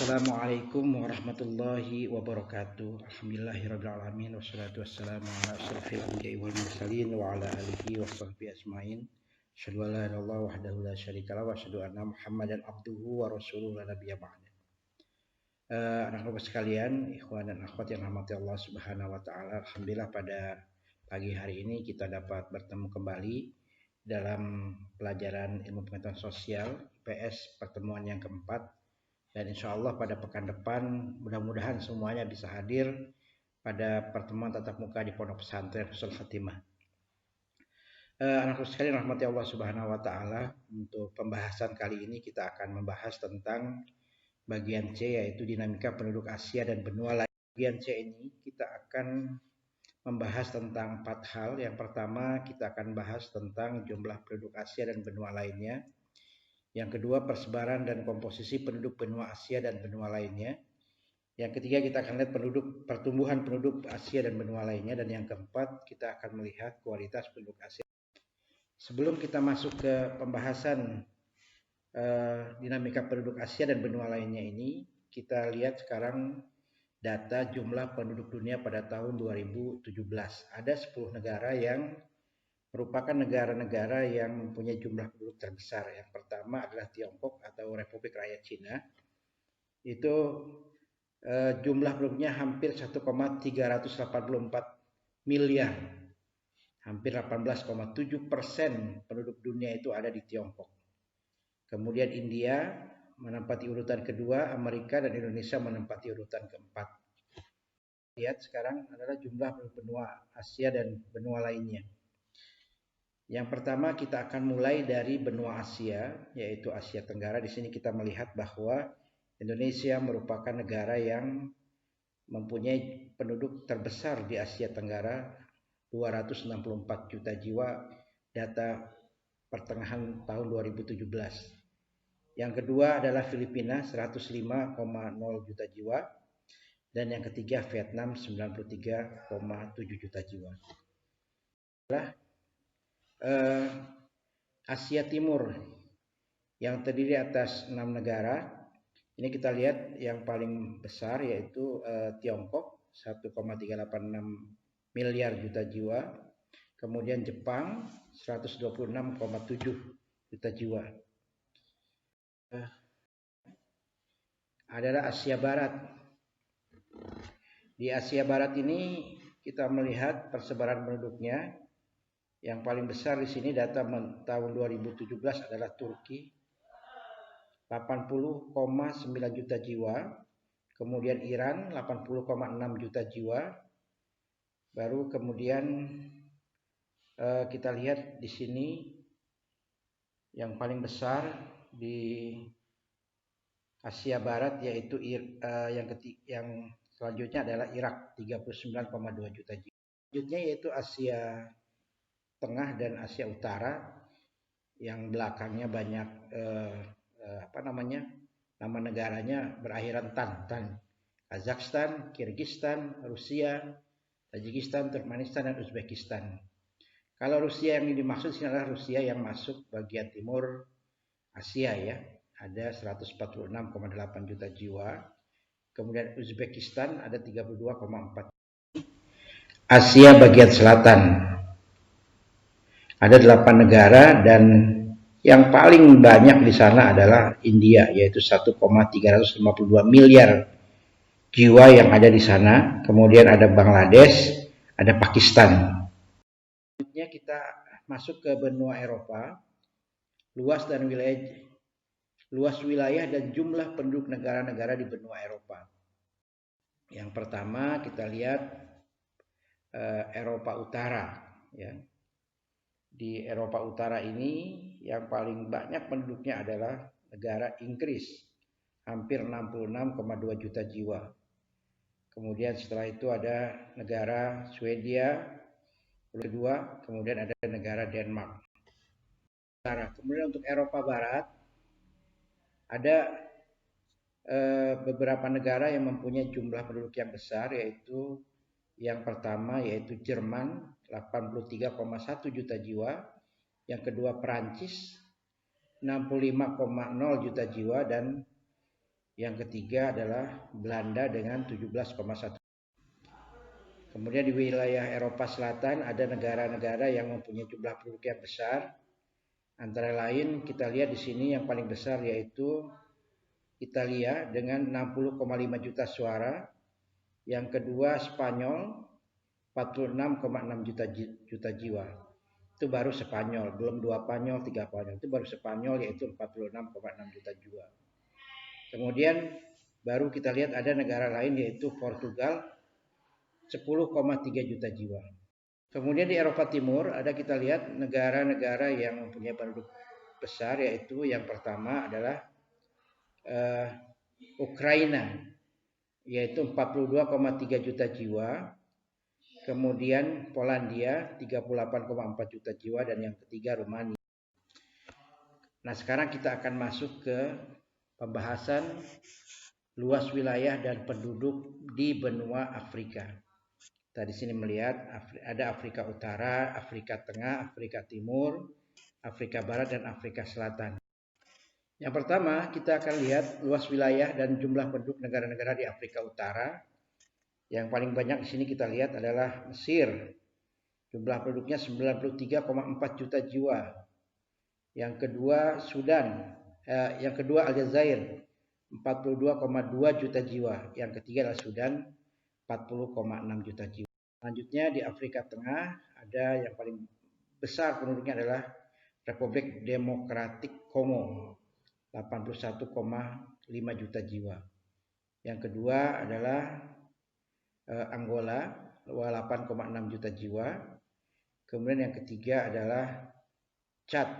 Assalamualaikum warahmatullahi wabarakatuh. Alhamdulillahirrabbilalamin. Wassalatu wassalamu ala asyrafil anbiya'i wal mursalin wa ala alihi wa sahbihi ajma'in. Asyhadu an la ilaha illallah wahdahu la syarika lahu wa asyhadu anna Muhammadan abduhu wa rasuluhu la nabiyya ba'da. Anak-anak sekalian, ikhwan dan akhwat yang rahmati Allah Subhanahu wa taala. Alhamdulillah pada pagi hari ini kita dapat bertemu kembali dalam pelajaran ilmu pengetahuan sosial IPS pertemuan yang keempat. Dan insya Allah pada pekan depan mudah-mudahan semuanya bisa hadir pada pertemuan tatap muka di Pondok Pesantren Husnul Khatimah. Anak-anak sekalian rahmati Allah Subhanahu wa taala, untuk pembahasan kali ini kita akan membahas tentang bagian C, yaitu dinamika penduduk Asia dan benua lain. Bagian C ini kita akan membahas tentang 4 hal. Yang pertama kita akan bahas tentang jumlah penduduk Asia dan benua lainnya. Yang kedua, persebaran dan komposisi penduduk benua Asia dan benua lainnya. Yang ketiga, kita akan lihat pertumbuhan penduduk Asia dan benua lainnya. Dan yang keempat, kita akan melihat kualitas penduduk Asia. Sebelum kita masuk ke pembahasan dinamika penduduk Asia dan benua lainnya ini, kita lihat sekarang data jumlah penduduk dunia pada tahun 2017. Ada 10 negara yang merupakan negara-negara yang mempunyai jumlah penduduk terbesar. Yang pertama adalah Tiongkok atau Republik Rakyat Cina. Itu jumlah penduduknya hampir 1,384 miliar. Hampir 18,7% penduduk dunia itu ada di Tiongkok. Kemudian India menempati urutan kedua, Amerika dan Indonesia menempati urutan keempat. Lihat sekarang adalah jumlah penduduk benua Asia dan benua lainnya. Yang pertama kita akan mulai dari benua Asia, yaitu Asia Tenggara. Di sini kita melihat bahwa Indonesia merupakan negara yang mempunyai penduduk terbesar di Asia Tenggara, 264 juta jiwa, data pertengahan tahun 2017. Yang kedua adalah Filipina, 105,0 juta jiwa, dan yang ketiga Vietnam, 93,7 juta jiwa. Asia Timur yang terdiri atas 6 negara. Ini kita lihat yang paling besar yaitu Tiongkok, 1,386 miliar juta jiwa. Kemudian Jepang, 126,7 juta jiwa. Adalah Asia Barat. Di Asia Barat ini kita melihat persebaran penduduknya. Yang paling besar di sini data tahun 2017 adalah Turki, 80,9 juta jiwa. Kemudian Iran, 80,6 juta jiwa. Baru kemudian kita lihat di sini yang paling besar di Asia Barat yaitu yang selanjutnya adalah Irak, 39,2 juta jiwa. Selanjutnya yaitu Asia Tengah dan Asia Utara, yang belakangnya banyak nama negaranya berakhiran tan. Kazakhstan, Kirgistan, Rusia, Tajikistan, Turkmenistan, dan Uzbekistan. Kalau Rusia yang dimaksud sini adalah Rusia yang masuk bagian timur Asia ya, ada 146,8 juta jiwa. Kemudian Uzbekistan ada 32,4. Asia bagian selatan ada 8 negara, dan yang paling banyak di sana adalah India, yaitu 1,352 miliar jiwa yang ada di sana. Kemudian ada Bangladesh, ada Pakistan. Selanjutnya kita masuk ke benua Eropa. Luas wilayah dan jumlah penduduk negara-negara di benua Eropa. Yang pertama kita lihat Eropa Utara ya. Di Eropa Utara ini yang paling banyak penduduknya adalah negara Inggris, hampir 66,2 juta jiwa. Kemudian setelah itu ada negara Swedia, kedua, kemudian ada negara Denmark. Kemudian untuk Eropa Barat ada beberapa negara yang mempunyai jumlah penduduk yang besar, yaitu yang pertama yaitu Jerman, 83,1 juta jiwa. Yang kedua Perancis, 65,0 juta jiwa. Dan Yang ketiga adalah Belanda dengan 17,1. Kemudian di wilayah Eropa Selatan ada negara-negara yang mempunyai jumlah penduduk yang besar. Antara lain kita lihat di sini yang paling besar yaitu Italia dengan 60,5 juta suara. Yang kedua Spanyol 46,6 juta jiwa. Itu baru Spanyol, belum 2 Spanyol, 3 Spanyol. Itu baru Spanyol yaitu 46,6 juta jiwa. Kemudian baru kita lihat ada negara lain yaitu Portugal 10,3 juta jiwa. Kemudian di Eropa Timur ada kita lihat negara-negara yang mempunyai penduduk besar, yaitu yang pertama adalah Ukraina yaitu 42,3 juta jiwa. Kemudian Polandia 38,4 juta jiwa dan yang ketiga Rumania. Nah, sekarang kita akan masuk ke pembahasan luas wilayah dan penduduk di benua Afrika. Kita di sini melihat ada Afrika Utara, Afrika Tengah, Afrika Timur, Afrika Barat dan Afrika Selatan. Yang pertama kita akan lihat luas wilayah dan jumlah penduduk negara-negara di Afrika Utara. Yang paling banyak di sini kita lihat adalah Mesir. Jumlah penduduknya 93,4 juta jiwa. Yang kedua Sudan, yang kedua Aljazair 42,2 juta jiwa. Yang ketiga adalah Sudan 40,6 juta jiwa. Selanjutnya di Afrika Tengah ada yang paling besar penduduknya adalah Republik Demokratik Kongo 81,5 juta jiwa. Yang kedua adalah Angola 8,6 juta jiwa. Kemudian yang ketiga adalah Chad,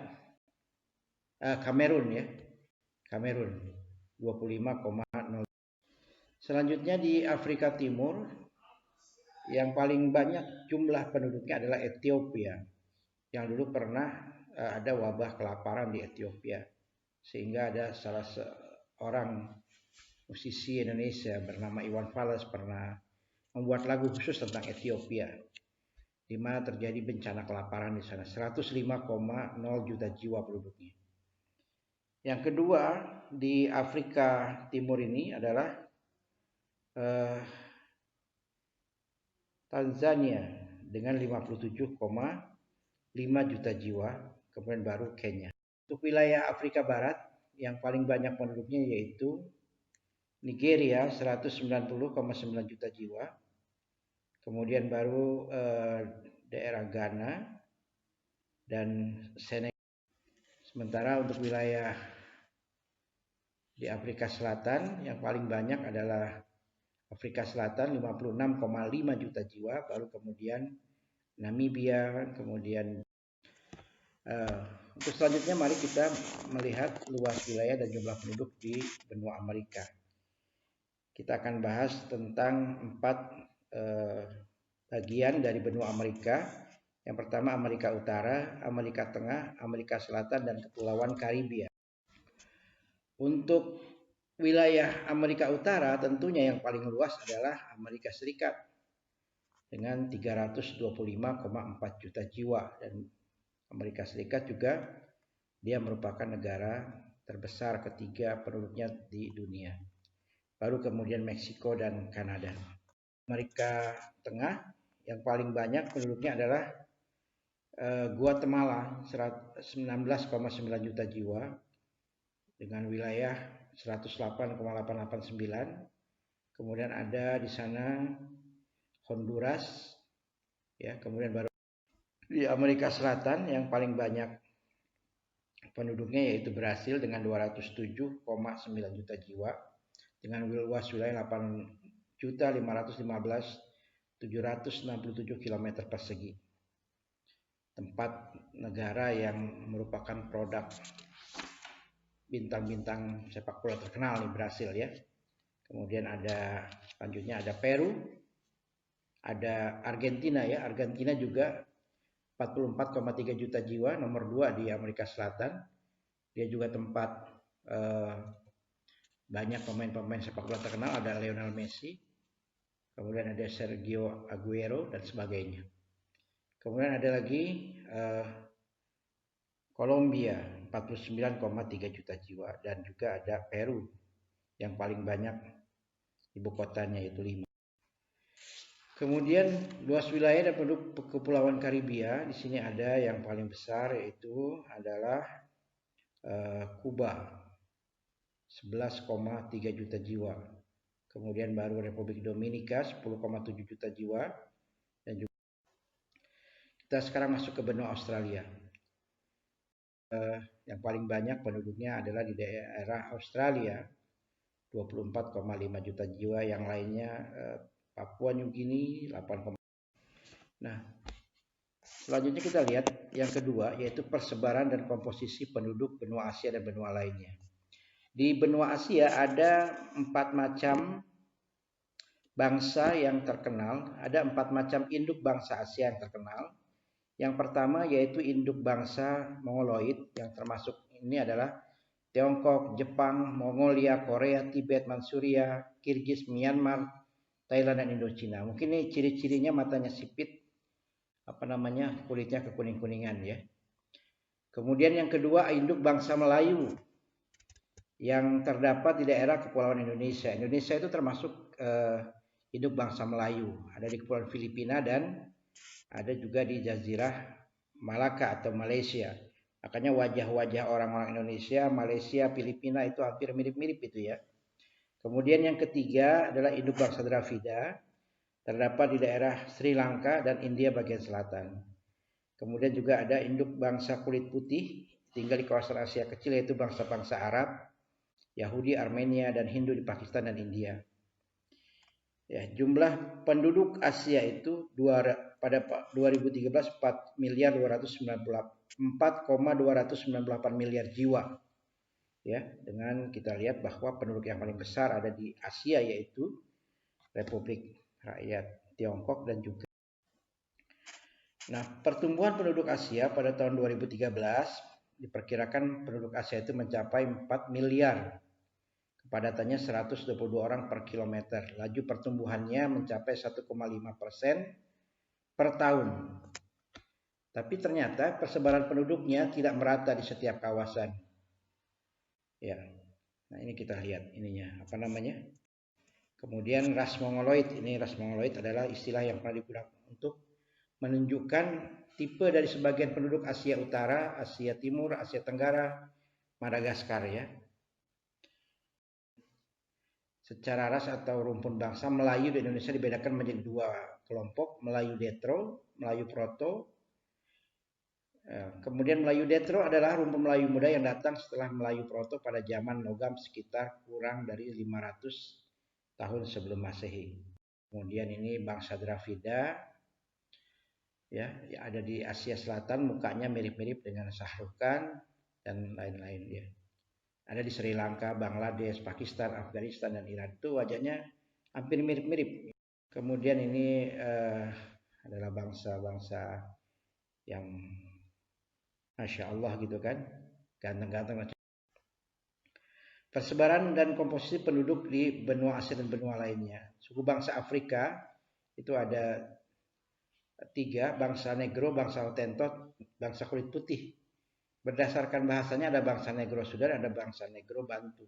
Kamerun ya, Kamerun 25,0. Selanjutnya di Afrika Timur yang paling banyak jumlah penduduknya adalah Ethiopia, yang dulu pernah ada wabah kelaparan di Ethiopia, sehingga ada salah seorang musisi Indonesia bernama Iwan Fals pernah membuat lagu khusus tentang Ethiopia, di mana terjadi bencana kelaparan di sana. 105,0 juta jiwa penduduknya. Yang kedua di Afrika Timur ini adalah Tanzania dengan 57,5 juta jiwa. Kemudian baru Kenya. Untuk wilayah Afrika Barat yang paling banyak penduduknya yaitu Nigeria 190,9 juta jiwa. Kemudian baru daerah Ghana dan Senegal. Sementara untuk wilayah di Afrika Selatan yang paling banyak adalah Afrika Selatan 56,5 juta jiwa, baru kemudian Namibia, kemudian untuk selanjutnya mari kita melihat luas wilayah dan jumlah penduduk di benua Amerika. Kita akan bahas tentang 4 bagian dari benua Amerika. Yang pertama Amerika Utara, Amerika Tengah, Amerika Selatan, dan Kepulauan Karibia. Untuk wilayah Amerika Utara tentunya yang paling luas adalah Amerika Serikat dengan 325,4 juta jiwa, dan Amerika Serikat juga dia merupakan negara terbesar ketiga penduduknya di dunia. Baru kemudian Meksiko dan Kanada. Amerika Tengah yang paling banyak penduduknya adalah Guatemala 19,9 juta jiwa dengan wilayah 108,889. Kemudian ada di sana Honduras ya, kemudian baru di Amerika Selatan yang paling banyak penduduknya yaitu Brasil dengan 207,9 juta jiwa dengan luas wilayah 8.515.767 km persegi. Tempat negara yang merupakan produk bintang-bintang sepak bola terkenal nih Brasil ya. Kemudian ada selanjutnya ada Peru, ada Argentina ya. Argentina juga 44,3 juta jiwa, nomor 2 di Amerika Selatan. Dia juga tempat banyak pemain-pemain sepak bola terkenal, ada Lionel Messi, kemudian ada Sergio Aguero dan sebagainya. Kemudian ada lagi Kolombia 49,3 juta jiwa, dan juga ada Peru yang paling banyak ibu kotanya yaitu Lima. Kemudian luas wilayah dan penduduk kepulauan Karibia, di sini ada yang paling besar yaitu adalah Kuba, 11,3 juta jiwa. Kemudian baru Republik Dominika 10,7 juta jiwa, dan juga kita sekarang masuk ke benua Australia. Yang paling banyak penduduknya adalah di daerah Australia, 24,5 juta jiwa, yang lainnya Papua New Guinea 8. Nah, selanjutnya kita lihat yang kedua, yaitu persebaran dan komposisi penduduk benua Asia dan benua lainnya. Di benua Asia ada 4 macam bangsa yang terkenal, ada 4 macam induk bangsa Asia yang terkenal. Yang pertama yaitu induk bangsa Mongoloid, yang termasuk ini adalah Tiongkok, Jepang, Mongolia, Korea, Tibet, Manchuria, Kirgiz, Myanmar, Thailand, dan Indochina. Mungkin ini ciri-cirinya matanya sipit, kulitnya kekuning-kuningan ya. Kemudian yang kedua induk bangsa Melayu yang terdapat di daerah kepulauan Indonesia. Indonesia itu termasuk induk bangsa Melayu. Ada di kepulauan Filipina dan ada juga di Jazirah Malaka atau Malaysia. Makanya wajah-wajah orang-orang Indonesia, Malaysia, Filipina itu hampir mirip-mirip itu ya. Kemudian yang ketiga adalah induk bangsa Dravida, terdapat di daerah Sri Lanka dan India bagian selatan. Kemudian juga ada induk bangsa kulit putih, tinggal di kawasan Asia kecil, yaitu bangsa-bangsa Arab, Yahudi, Armenia, dan Hindu di Pakistan dan India. Ya, jumlah penduduk Asia itu pada 2013 4,298 miliar jiwa. Ya, dengan kita lihat bahwa penduduk yang paling besar ada di Asia yaitu Republik Rakyat Tiongkok dan juga. Nah, pertumbuhan penduduk Asia pada tahun 2013 diperkirakan penduduk Asia itu mencapai 4 miliar. Kepadatannya 122 orang per kilometer. Laju pertumbuhannya mencapai 1,5% per tahun. Tapi ternyata persebaran penduduknya tidak merata di setiap kawasan. Ya. Nah, ini kita lihat ininya, Kemudian ras Mongoloid. Ini ras Mongoloid adalah istilah yang pernah digunakan untuk menunjukkan tipe dari sebagian penduduk Asia Utara, Asia Timur, Asia Tenggara, Madagaskar ya. Secara ras atau rumpun bangsa, Melayu di Indonesia dibedakan menjadi 2 kelompok, Melayu Detro, Melayu Proto. Kemudian Melayu Detro adalah rumpun Melayu muda yang datang setelah Melayu Proto pada zaman logam sekitar kurang dari 500 tahun sebelum Masehi. Kemudian ini bangsa Dravida, ya ada di Asia Selatan, mukanya mirip-mirip dengan Shahrukh Khan dan lain-lain ya. Ada di Sri Lanka, Bangladesh, Pakistan, Afghanistan, dan Iran. Itu wajahnya hampir mirip-mirip. Kemudian ini adalah bangsa-bangsa yang Masya Allah gitu kan, ganteng-ganteng. Persebaran dan komposisi penduduk di benua Asia dan benua lainnya. Suku bangsa Afrika itu ada 3, bangsa Negro, bangsa Hottentot, bangsa kulit putih. Berdasarkan bahasanya ada bangsa Negro Sudan, ada bangsa Negro Bantu.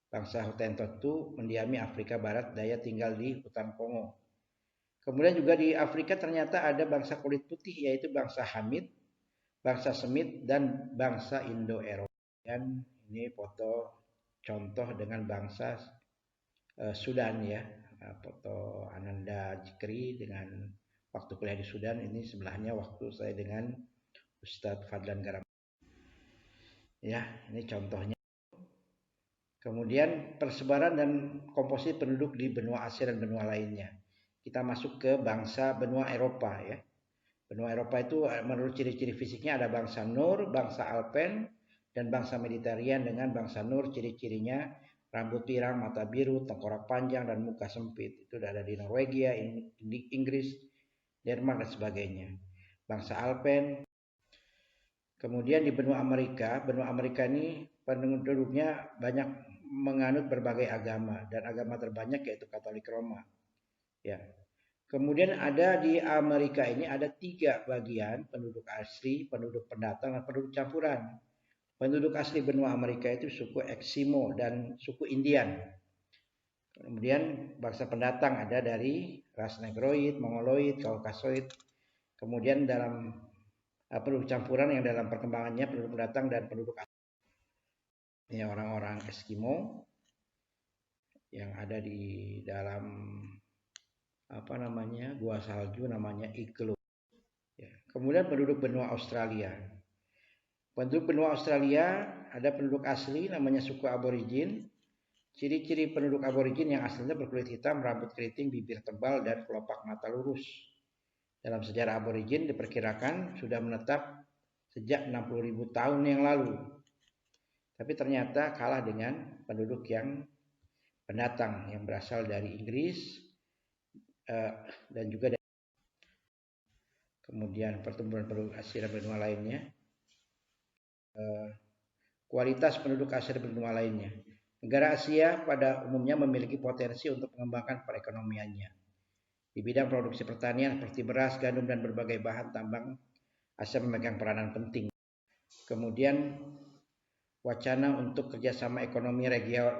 Bangsa Hottentot itu mendiami Afrika Barat Daya, tinggal di hutan Kongo. Kemudian juga di Afrika ternyata ada bangsa kulit putih yaitu bangsa Hamid, bangsa Semit, dan bangsa Indo-Eropa. Dan ini foto contoh dengan bangsa Sudan ya. Foto Ananda Jikri dengan waktu kuliah di Sudan. Ini sebelahnya waktu saya dengan Ustadz Fadlan Garam. Ya, ini contohnya. Kemudian persebaran dan komposisi penduduk di benua Asia dan benua lainnya. Kita masuk ke bangsa benua Eropa ya. Benua Eropa itu menurut ciri-ciri fisiknya ada bangsa Nur, bangsa Alpen, dan bangsa Mediterranean. Dengan bangsa Nur ciri-cirinya rambut pirang, mata biru, tengkorak panjang, dan muka sempit. Itu ada di Norwegia, Inggris, Denmark, dan sebagainya. Bangsa Alpen. Kemudian di benua Amerika ini penduduknya banyak menganut berbagai agama, dan agama terbanyak yaitu Katolik Roma. Ya. Kemudian ada di Amerika ini ada 3 bagian, penduduk asli, penduduk pendatang, dan penduduk campuran. Penduduk asli benua Amerika itu suku Eskimo dan suku Indian. Kemudian bangsa pendatang ada dari ras Negroid, Mongoloid, Kaukasoid. Kemudian dalam penduduk campuran yang dalam perkembangannya penduduk pendatang dan penduduk asli. Ini orang-orang Eskimo yang ada di dalam gua salju namanya igloo. Ya. Kemudian penduduk benua Australia. Penduduk benua Australia ada penduduk asli namanya suku aborigin. Ciri-ciri penduduk aborigin yang aslinya berkulit hitam, rambut keriting, bibir tebal, dan kelopak mata lurus. Dalam sejarah aborigin diperkirakan sudah menetap sejak 60.000 tahun yang lalu. Tapi ternyata kalah dengan penduduk yang pendatang yang berasal dari Inggris dan juga dari kemudian pertumbuhan penduduk Asia dan benua lainnya. Kualitas penduduk Asia dan benua lainnya. Negara Asia pada umumnya memiliki potensi untuk mengembangkan perekonomiannya. Di bidang produksi pertanian seperti beras, gandum, dan berbagai bahan tambang, Asia memegang peranan penting. Kemudian wacana untuk kerjasama ekonomi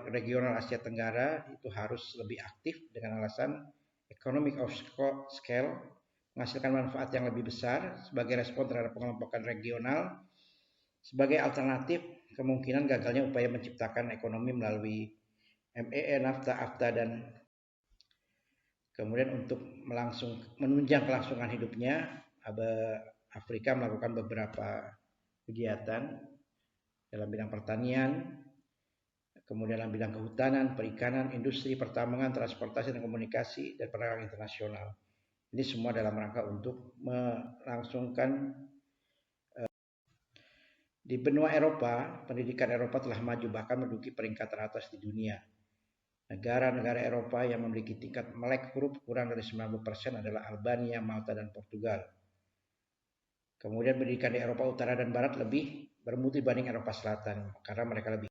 regional Asia Tenggara itu harus lebih aktif dengan alasan economic of scale, menghasilkan manfaat yang lebih besar sebagai respon terhadap pengelompokan regional. Sebagai alternatif kemungkinan gagalnya upaya menciptakan ekonomi melalui MEE, NAFTA, AFTA, dan kemudian untuk menunjang kelangsungan hidupnya, Afrika melakukan beberapa kegiatan dalam bidang pertanian, kemudian dalam bidang kehutanan, perikanan, industri, pertambangan, transportasi dan komunikasi, dan perdagangan internasional. Ini semua dalam rangka untuk melangsungkan. Di benua Eropa, pendidikan Eropa telah maju bahkan menduduki peringkat teratas di dunia. Negara-negara Eropa yang memiliki tingkat melek huruf kurang dari 90% adalah Albania, Malta, dan Portugal. Kemudian pendidikan di Eropa Utara dan Barat lebih bermutu dibanding Eropa Selatan karena mereka lebih.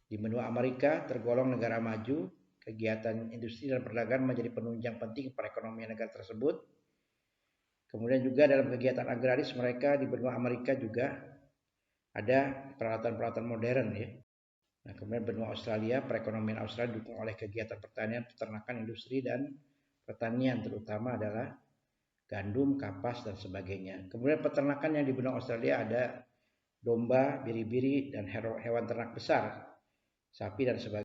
Di benua Amerika tergolong negara maju, kegiatan industri dan perdagangan menjadi penunjang penting perekonomian negara tersebut. Kemudian juga dalam kegiatan agraris mereka di benua Amerika juga ada peralatan-peralatan modern ya. Nah, kemudian benua Australia, perekonomian Australia didukung oleh kegiatan pertanian, peternakan, industri, dan pertanian terutama adalah gandum, kapas, dan sebagainya. Kemudian peternakan yang di benua Australia ada domba, biri-biri, dan hewan ternak besar, sapi, dan sebagainya.